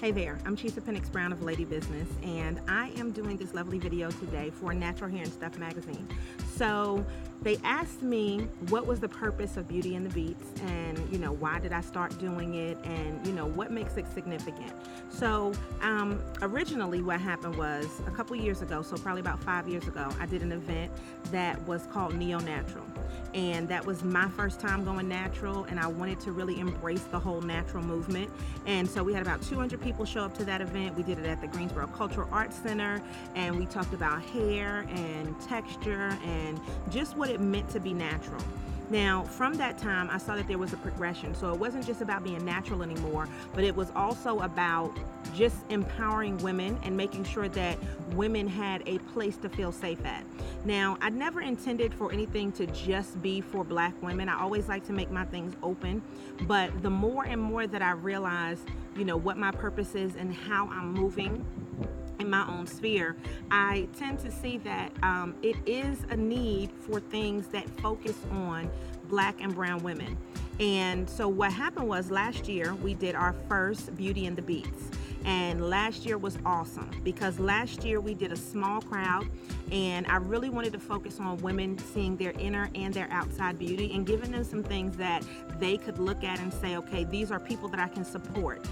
Hey there, I'm Chisa Pennix-Brown of Lady Business, and I am doing this lovely video today for Natural Hair and Stuff magazine. So they asked me what was the purpose of Beauty and the Beats, and why did I start doing it, and what makes it significant. So originally what happened was a couple years ago, so probably about 5 years ago, I did an event that was called Neo Natural. And that was my first time going natural, and I wanted to really embrace the whole natural movement. And so we had about 200 people show up to that event. We did it at the Greensboro Cultural Arts Center, and we talked about hair and texture and just what it meant to be natural. Now, from that time, I saw that there was a progression. So it wasn't just about being natural anymore, but it was also about just empowering women and making sure that women had a place to feel safe at. Now, I never intended for anything to just be for Black women. I always like to make my things open, but the more and more that I realize, what my purpose is and how I'm moving in my own sphere, I tend to see that it is a need for things that focus on Black and brown women. And so what happened was last year we did our first Beauty and the Beats. And last year was awesome because last year we did a small crowd, and I really wanted to focus on women seeing their inner and their outside beauty and giving them some things that they could look at and say, okay, these are people that I can support.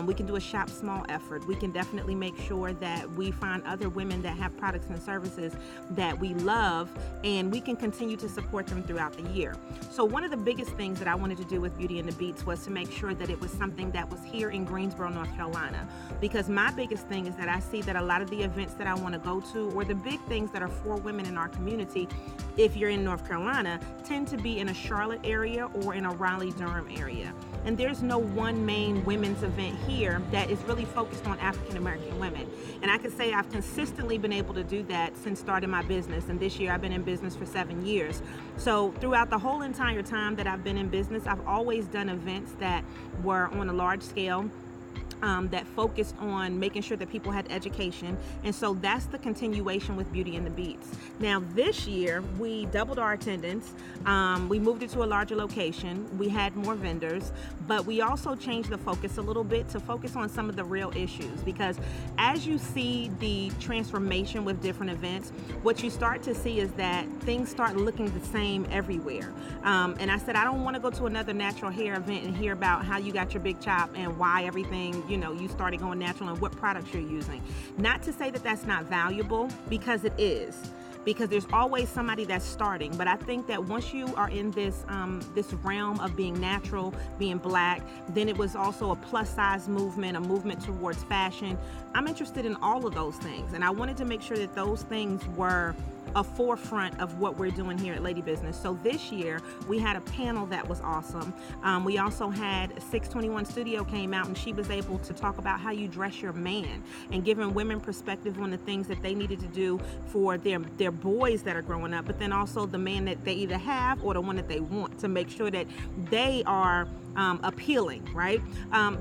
We can do a shop small effort. We can definitely make sure that we find other women that have products and services that we love, and we can continue to support them throughout the year. So one of the biggest things that I wanted to do with Beauty and the Beats was to make sure that it was something that was here in Greensboro, North Carolina. Because my biggest thing is that I see that a lot of the events that I want to go to, or the big things that are for women in our community, if you're in North Carolina, tend to be in a Charlotte area or in a Raleigh-Durham area. And there's no one main women's event here that is really focused on African American women. And I can say I've consistently been able to do that since starting my business. And this year I've been in business for 7 years. So throughout the whole entire time that I've been in business, I've always done events that were on a large scale, that focused on making sure that people had education. And so that's the continuation with Beauty and the Beats. Now this year we doubled our attendance. We moved it to a larger location. We had more vendors, but we also changed the focus a little bit to focus on some of the real issues, because as you see the transformation with different events, what you start to see is that things start looking the same everywhere. And I said, I don't want to go to another natural hair event and hear about how you got your big chop and why everything you started going natural and what products you're using. Not to say that that's not valuable, because it is. Because there's always somebody that's starting. But I think that once you are in this realm of being natural, being Black, then it was also a plus size movement, a movement towards fashion. I'm interested in all of those things, and I wanted to make sure that those things were a forefront of what we're doing here at Lady Business. So this year we had a panel that was awesome. We also had 621 Studio came out, and she was able to talk about how you dress your man and giving women perspective on the things that they needed to do for their boys that are growing up, but then also the man that they either have or the one that they want, to make sure that they are appealing, right?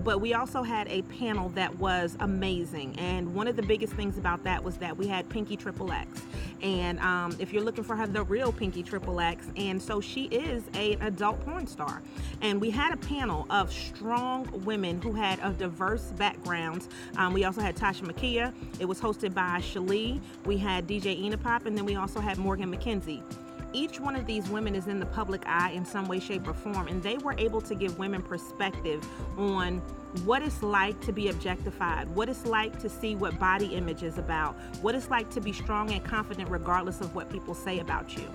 But we also had a panel that was amazing, and one of the biggest things about that was that we had Pinky Triple X. And if you're looking for her, the real Pinky Triple X, and so she is an adult porn star. And we had a panel of strong women who had a diverse backgrounds. We also had Tasha Makia. It was hosted by Shalee. We had DJ Enapop, and then we also had Morgan McKenzie. Each one of these women is in the public eye in some way, shape, or form, and they were able to give women perspective on what it's like to be objectified, what it's like to see what body image is about, what it's like to be strong and confident regardless of what people say about you.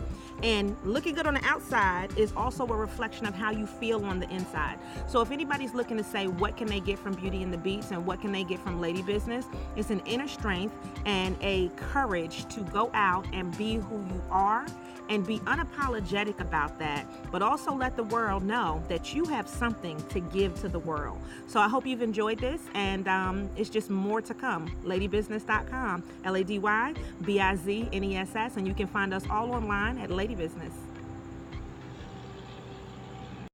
And looking good on the outside is also a reflection of how you feel on the inside. So if anybody's looking to say what can they get from Beauty and the Beats and what can they get from Lady Business, it's an inner strength and a courage to go out and be who you are and be unapologetic about that, but also let the world know that you have something to give to the world. So I hope you've enjoyed this, and it's just more to come. LadyBusiness.com, LadyBizness, and you can find us all online at Lady Business.